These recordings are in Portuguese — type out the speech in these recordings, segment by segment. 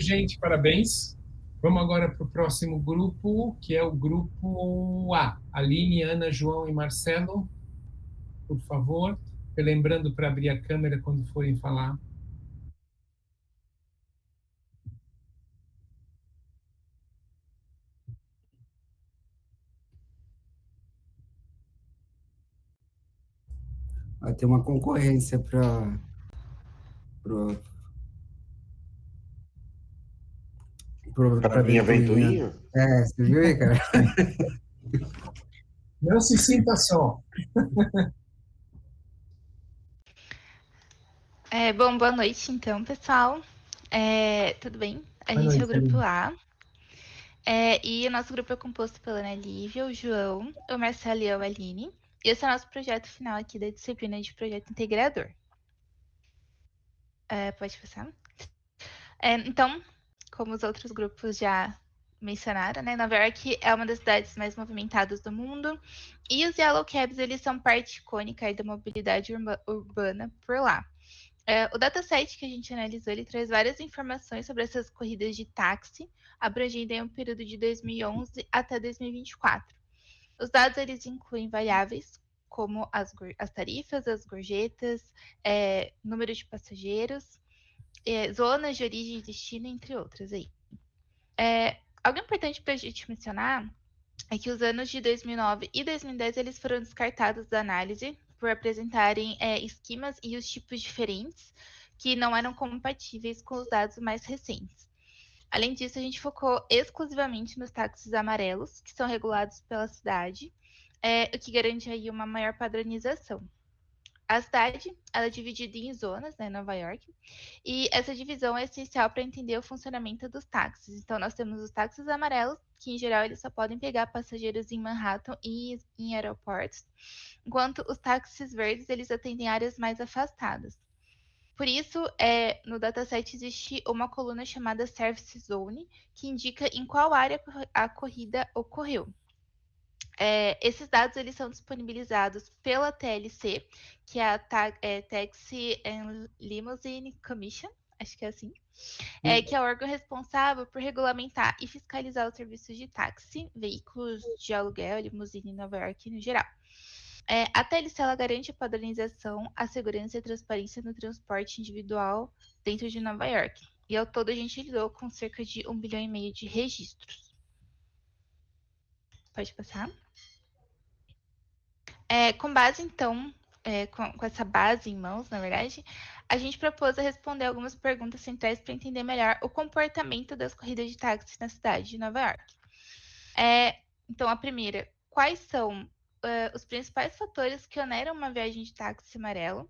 gente, parabéns. Vamos agora para o próximo grupo, que é o grupo A. Aline, Ana, João e Marcelo, por favor. Lembrando para abrir a câmera quando forem falar. Vai ter uma concorrência para Para minha ventoinha? Você viu aí, cara? Não se sinta só. Bom, boa noite, então, pessoal. Tudo bem? A gente é o grupo A. E o nosso grupo é composto pela Ana Lívia, o João, o Marcelo e a Aline. E esse é o nosso projeto final aqui da disciplina de projeto integrador. Pode passar? Então, como os outros grupos já mencionaram, né, Nova York é uma das cidades mais movimentadas do mundo. E os Yellow Cabs, eles são parte icônica aí da mobilidade urbana por lá. O dataset que a gente analisou, ele traz várias informações sobre essas corridas de táxi, abrangendo em um período de 2011 até 2024. Os dados, eles incluem variáveis como as tarifas, as gorjetas, número de passageiros, zonas de origem e destino, entre outras aí. Algo importante para a gente mencionar é que os anos de 2009 e 2010 eles foram descartados da análise por apresentarem esquemas e os tipos diferentes que não eram compatíveis com os dados mais recentes. Além disso, a gente focou exclusivamente nos táxis amarelos, que são regulados pela cidade, o que garante aí uma maior padronização. A cidade, ela é dividida em zonas, né, Nova York, e essa divisão é essencial para entender o funcionamento dos táxis. Então, nós temos os táxis amarelos, que em geral eles só podem pegar passageiros em Manhattan e em aeroportos, enquanto os táxis verdes, eles atendem áreas mais afastadas. Por isso, no dataset existe uma coluna chamada Service Zone, que indica em qual área a corrida ocorreu. Esses dados eles são disponibilizados pela TLC, que é a Taxi and Limousine Commission, acho que é assim, que é o órgão responsável por regulamentar e fiscalizar os serviços de táxi, veículos de aluguel, limusine em Nova York no geral. A TLC ela garante a padronização, a segurança e a transparência no transporte individual dentro de Nova York. E ao todo a gente lidou com cerca de 1,5 bilhão de registros. Pode passar. Com base, então, com essa base em mãos, na verdade, a gente propôs a responder algumas perguntas centrais para entender melhor o comportamento das corridas de táxi na cidade de Nova York. Então, a primeira, quais são os principais fatores que oneram uma viagem de táxi amarelo?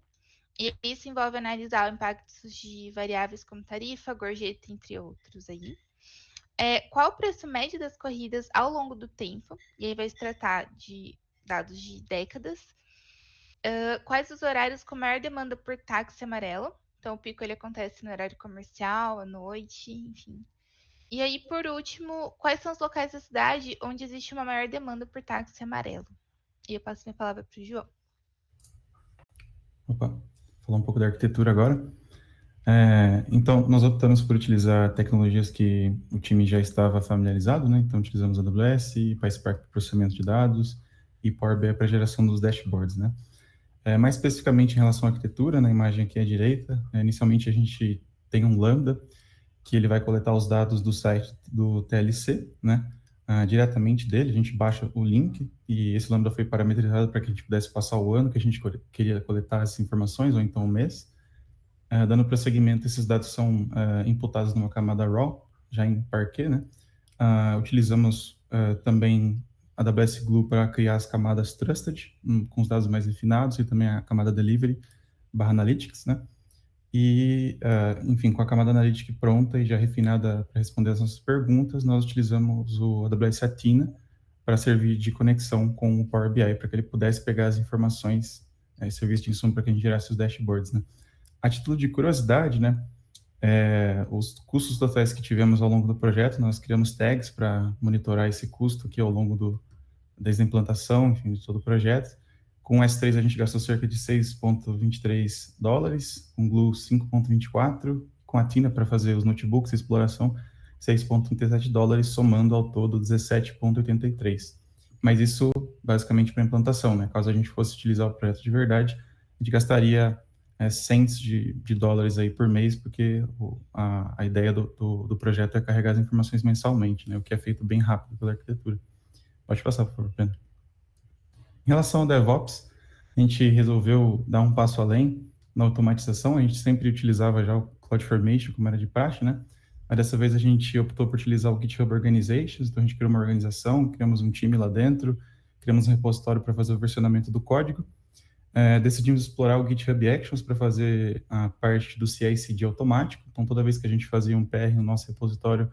E isso envolve analisar o impacto de variáveis como tarifa, gorjeta, entre outros aí. Qual o preço médio das corridas ao longo do tempo? E aí vai se tratar de dados de décadas. Quais os horários com maior demanda por táxi amarelo? Então, o pico ele acontece no horário comercial, à noite, enfim. E aí, por último, quais são os locais da cidade onde existe uma maior demanda por táxi amarelo? E eu passo minha palavra para o João. Opa, falar um pouco da arquitetura agora. Então, nós optamos por utilizar tecnologias que o time já estava familiarizado, né? Então, utilizamos AWS, PySpark para processamento de dados e Power BI para geração dos dashboards, né? Mais especificamente em relação à arquitetura, na imagem aqui à direita, inicialmente a gente tem um Lambda, que ele vai coletar os dados do site do TLC, né? Diretamente dele, a gente baixa o link, e esse Lambda foi parametrizado para que a gente pudesse passar o ano que a gente queria coletar essas informações, ou então o mês. Dando prosseguimento, esses dados são imputados numa camada RAW, já em Parquet, né? Utilizamos também a AWS Glue para criar as camadas Trusted, com os dados mais refinados, e também a camada Delivery /Analytics, né? E, enfim, com a camada Analytics pronta e já refinada para responder as nossas perguntas, nós utilizamos o AWS Athena para servir de conexão com o Power BI, para que ele pudesse pegar as informações e serviço de insumo para que a gente gerasse os dashboards, né? A título de curiosidade, né, os custos totais que tivemos ao longo do projeto, nós criamos tags para monitorar esse custo aqui ao longo desde a implantação, enfim, de todo o projeto. Com o S3 a gente gastou cerca de $6,23, com Glue 5,24, com a Tina para fazer os notebooks, a exploração, $6,37, somando ao todo 17,83. Mas isso basicamente para implantação, né? Caso a gente fosse utilizar o projeto de verdade, a gente gastaria cents de dólares aí por mês, porque a ideia do projeto é carregar as informações mensalmente, né? O que é feito bem rápido pela arquitetura. Pode passar, por favor, Pedro. Em relação ao DevOps, a gente resolveu dar um passo além na automatização. A gente sempre utilizava já o CloudFormation, como era de praxe, né? Mas dessa vez a gente optou por utilizar o GitHub Organizations, então a gente criou uma organização, criamos um time lá dentro, criamos um repositório para fazer o versionamento do código. Decidimos explorar o GitHub Actions para fazer a parte do CI/CD automático. Então, toda vez que a gente fazia um PR no nosso repositório,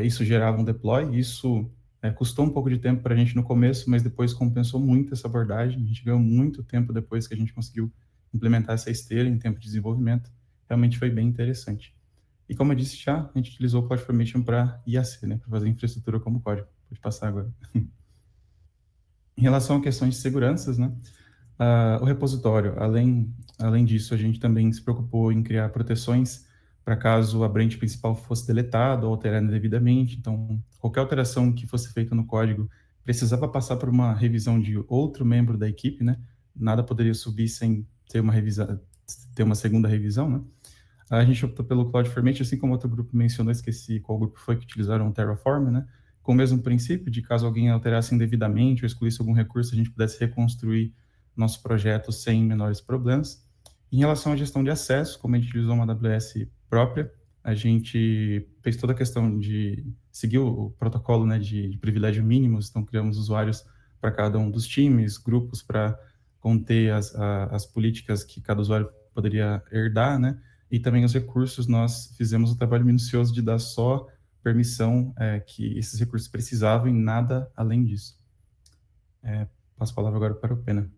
isso gerava um deploy. Isso custou um pouco de tempo para a gente no começo, mas depois compensou muito essa abordagem. A gente ganhou muito tempo depois que a gente conseguiu implementar essa esteira em tempo de desenvolvimento. Realmente foi bem interessante. E como eu disse já, a gente utilizou o CloudFormation para IAC, né, para fazer infraestrutura como código. Pode passar agora. Em relação a questões de seguranças, né, o repositório, além disso, a gente também se preocupou em criar proteções para caso a branch principal fosse deletada ou alterada indevidamente. Então, qualquer alteração que fosse feita no código precisava passar por uma revisão de outro membro da equipe, né? Nada poderia subir sem ter uma segunda revisão, né? A gente optou pelo CloudFormation, assim como outro grupo mencionou, esqueci qual grupo foi que utilizaram o Terraform, né? Com o mesmo princípio de caso alguém alterasse indevidamente ou excluísse algum recurso, a gente pudesse reconstruir nosso projeto sem menores problemas. Em relação à gestão de acesso, como a gente utilizou uma AWS própria, a gente fez toda a questão de seguir o protocolo, né, de privilégio mínimos, então criamos usuários para cada um dos times, grupos para conter as políticas que cada usuário poderia herdar, né, e também os recursos, nós fizemos um trabalho minucioso de dar só permissão que esses recursos precisavam e nada além disso. Passo a palavra agora para o Pena.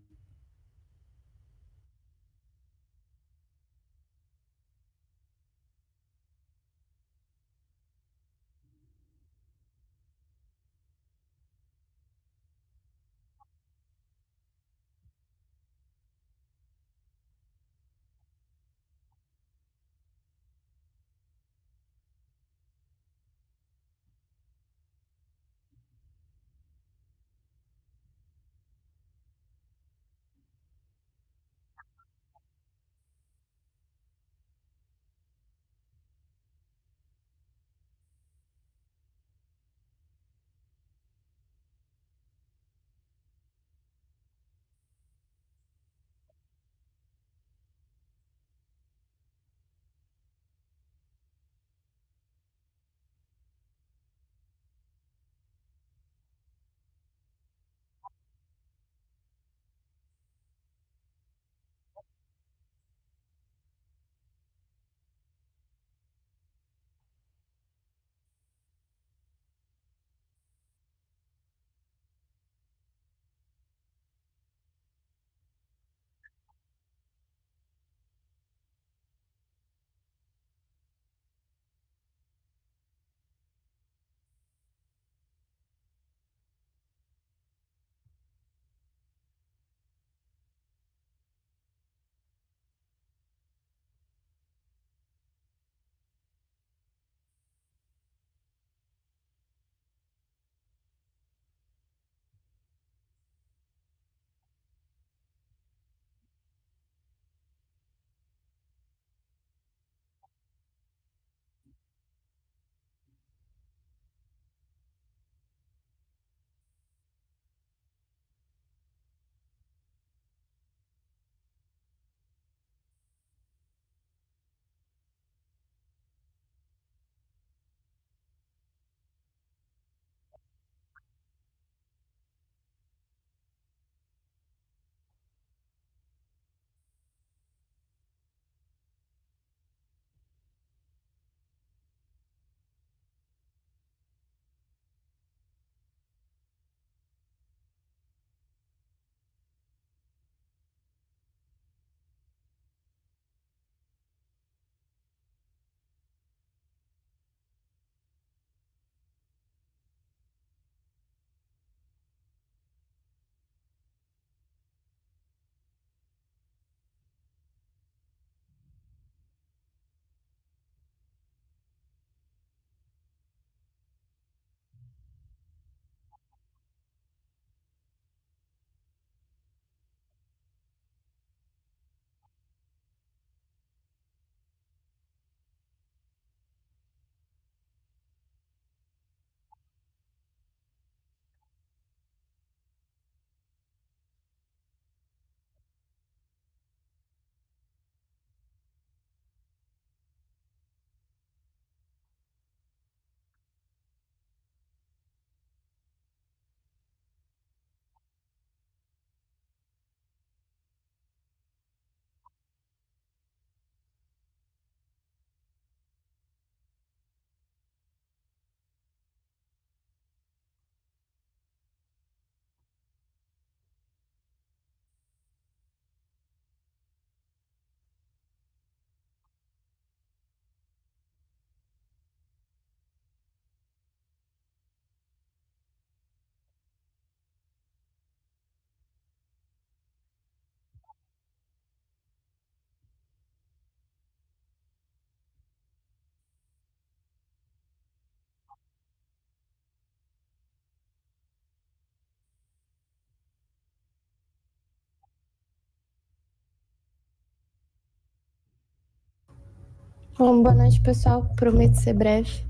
Bom, boa noite, pessoal. Prometo ser breve.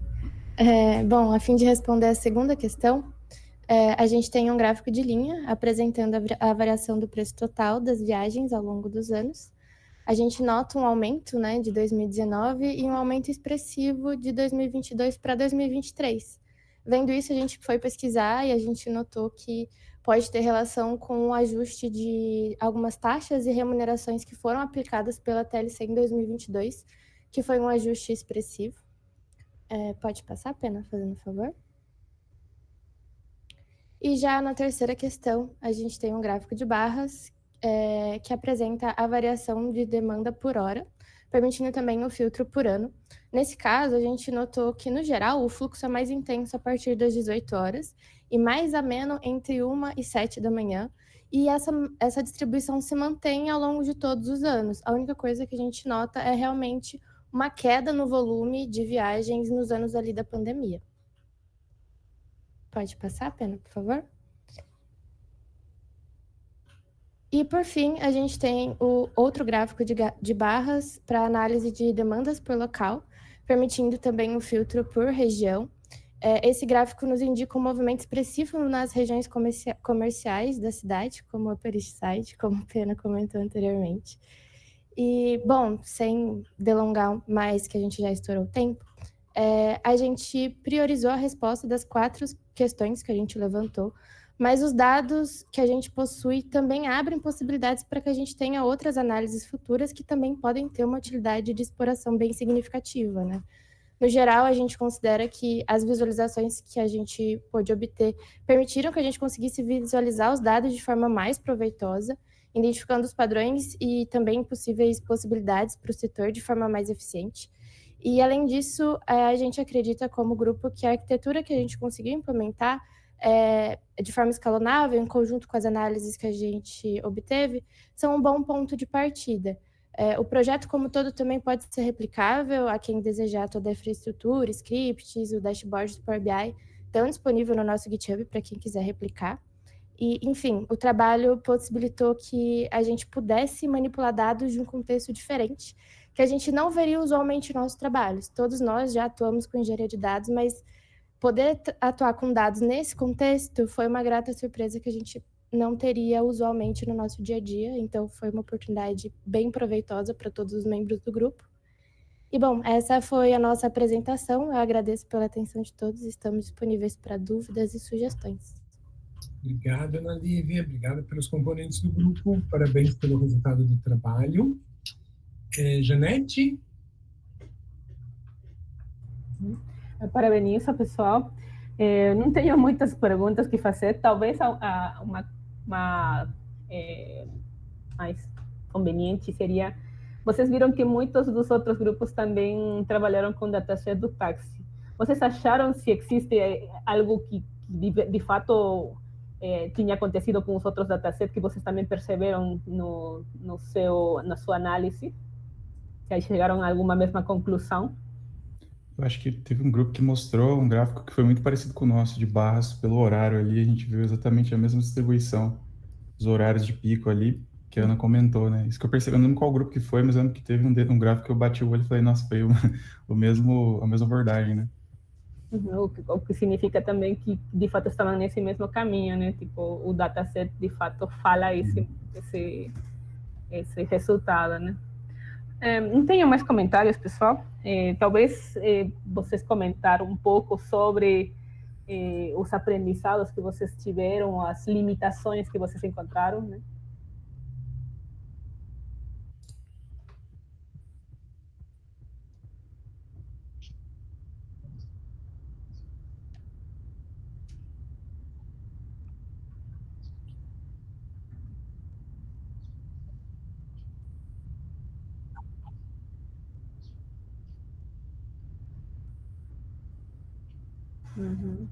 Bom, a fim de responder a segunda questão, a gente tem um gráfico de linha apresentando a variação do preço total das viagens ao longo dos anos. A gente nota um aumento, né, de 2019 e um aumento expressivo de 2022 para 2023. Vendo isso, a gente foi pesquisar e a gente notou que pode ter relação com o ajuste de algumas taxas e remunerações que foram aplicadas pela TLC em 2022, que foi um ajuste expressivo. Pode passar, Pena, fazendo favor? E já na terceira questão, a gente tem um gráfico de barras que apresenta a variação de demanda por hora, permitindo também o filtro por ano. Nesse caso, a gente notou que, no geral, o fluxo é mais intenso a partir das 18 horas e mais ameno entre 1 e 7 da manhã. E essa distribuição se mantém ao longo de todos os anos. A única coisa que a gente nota é realmente uma queda no volume de viagens nos anos ali da pandemia. Pode passar, Pena, por favor? E, por fim, a gente tem o outro gráfico de barras para análise de demandas por local, permitindo também o filtro por região. Esse gráfico nos indica um movimento expressivo nas regiões comerciais da cidade, como a Upper East Side, como a Pena comentou anteriormente. E, bom, sem delongar mais, que a gente já estourou o tempo, a gente priorizou a resposta das 4 questões que a gente levantou, mas os dados que a gente possui também abrem possibilidades para que a gente tenha outras análises futuras que também podem ter uma utilidade de exploração bem significativa, né? No geral, a gente considera que as visualizações que a gente pôde obter permitiram que a gente conseguisse visualizar os dados de forma mais proveitosa, identificando os padrões e também possíveis possibilidades para o setor de forma mais eficiente. E, além disso, a gente acredita como grupo que a arquitetura que a gente conseguiu implementar de forma escalonável, em conjunto com as análises que a gente obteve, são um bom ponto de partida. O projeto como todo também pode ser replicável a quem desejar toda a infraestrutura, scripts, o dashboard do Power BI, estão disponível no nosso GitHub para quem quiser replicar. E, enfim, o trabalho possibilitou que a gente pudesse manipular dados de um contexto diferente, que a gente não veria usualmente em nossos trabalhos. Todos nós já atuamos com engenharia de dados, mas poder atuar com dados nesse contexto foi uma grata surpresa que a gente não teria usualmente no nosso dia a dia, então foi uma oportunidade bem proveitosa para todos os membros do grupo. E, bom, essa foi a nossa apresentação, eu agradeço pela atenção de todos, estamos disponíveis para dúvidas e sugestões. Obrigado, Ana Lívia, obrigado pelos componentes do grupo, parabéns pelo resultado do trabalho. Janete? Parabenizo, pessoal. Não tenho muitas perguntas que fazer, talvez uma mais conveniente seria, vocês viram que muitos dos outros grupos também trabalharam com dataset do táxi. Vocês acharam se existe algo que de fato tinha acontecido com os outros datasets que vocês também perceberam na sua análise? Se chegaram a alguma mesma conclusão? Eu acho que teve um grupo que mostrou um gráfico que foi muito parecido com o nosso, de barras pelo horário ali, a gente viu exatamente a mesma distribuição, os horários de pico ali, que a Ana comentou, né? Isso que eu percebi, eu não lembro qual grupo que foi, mas eu lembro que teve um gráfico que eu bati o olho e falei, nossa, foi a mesma abordagem, né? O que significa também que, de fato, estavam nesse mesmo caminho, né? Tipo, o dataset, de fato, fala esse resultado, né? Não tenho mais comentários, pessoal. Talvez vocês comentaram um pouco sobre os aprendizados que vocês tiveram, as limitações que vocês encontraram, né? Uhum.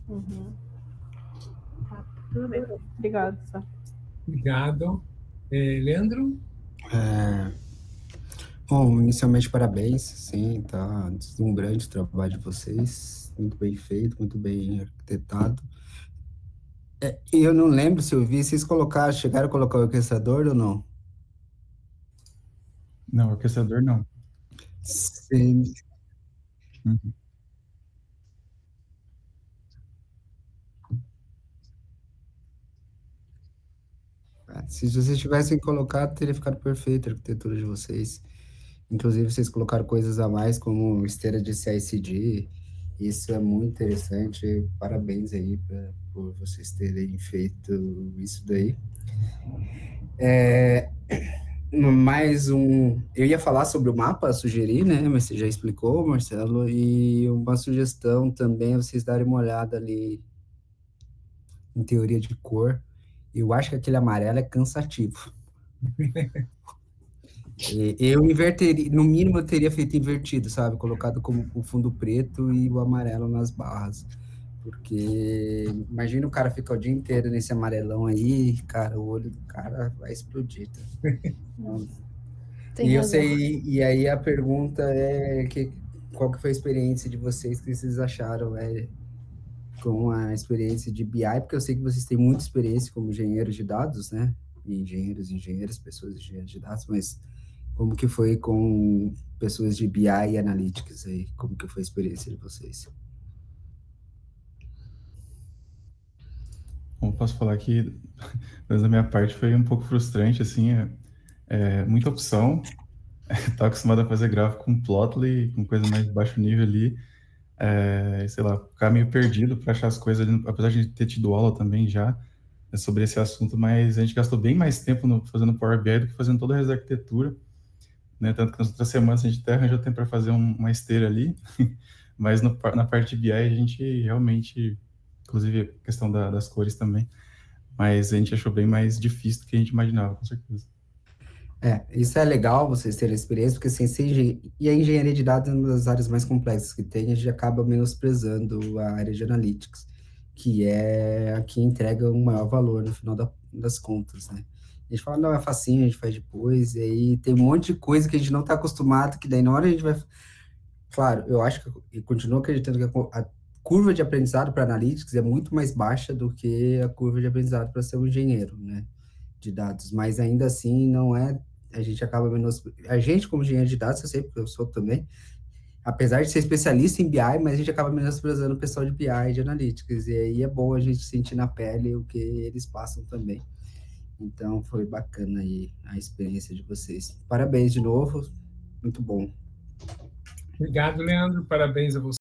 Uhum. Tá, tudo bem. Obrigado, Sá. Obrigado. Leandro? Bom, inicialmente, parabéns, sim, tá deslumbrante o trabalho de vocês, muito bem feito, muito bem arquitetado. E eu não lembro se eu vi, vocês chegaram a colocar o orquestrador ou não? Não, orquestrador não. Sim. Uhum. Se vocês tivessem colocado, teria ficado perfeito a arquitetura de vocês. Inclusive, vocês colocaram coisas a mais, como esteira de CICD. Isso é muito interessante. Parabéns aí por vocês terem feito isso daí. Mais um. Eu ia falar sobre o mapa, sugerir, né? Mas você já explicou, Marcelo. E uma sugestão também é vocês darem uma olhada ali em teoria de cor. Eu acho que aquele amarelo é cansativo. Eu inverteria, no mínimo eu teria feito invertido, sabe? Colocado como o fundo preto e o amarelo nas barras. Porque imagina o cara ficar o dia inteiro nesse amarelão aí, cara, o olho do cara vai explodir. Tá? Tem razão. E aí a pergunta é qual que foi a experiência de vocês, que vocês acharam com a experiência de BI, porque eu sei que vocês têm muita experiência como engenheiros de dados, né? Engenheiras, pessoas engenheiras de dados, mas como que foi com pessoas de BI e Analytics aí? Como que foi a experiência de vocês? Bom, posso falar que, mas da minha parte foi um pouco frustrante, assim, muita opção. Tá acostumado a fazer gráfico com Plotly, com coisa mais de baixo nível ali, sei lá, ficar meio perdido para achar as coisas ali, apesar de ter tido aula também já sobre esse assunto, mas a gente gastou bem mais tempo fazendo Power BI do que fazendo toda a arquitetura, né? Tanto que nas outras semanas a gente até arranjou tempo para fazer uma esteira ali, mas na parte de BI a gente realmente, inclusive a questão das cores também, mas a gente achou bem mais difícil do que a gente imaginava, com certeza. Isso é legal vocês terem experiência, porque assim, e a engenharia de dados é uma das áreas mais complexas que tem, a gente acaba menosprezando a área de analytics, que é a que entrega um maior valor no final das contas, né? A gente fala, não, é facinho, a gente faz depois, e aí tem um monte de coisa que a gente não está acostumado, que daí na hora a gente vai... Claro, eu acho que, e continuo acreditando que a curva de aprendizado para analytics é muito mais baixa do que a curva de aprendizado para ser um engenheiro, né, de dados, mas ainda assim não é, a gente acaba menos, a gente como engenheiro de dados, eu sei porque eu sou também, apesar de ser especialista em BI, mas a gente acaba menosprezando o pessoal de BI e de Analytics, e aí é bom a gente sentir na pele o que eles passam também. Então foi bacana aí a experiência de vocês. Parabéns de novo, muito bom. Obrigado, Leandro. Parabéns a você.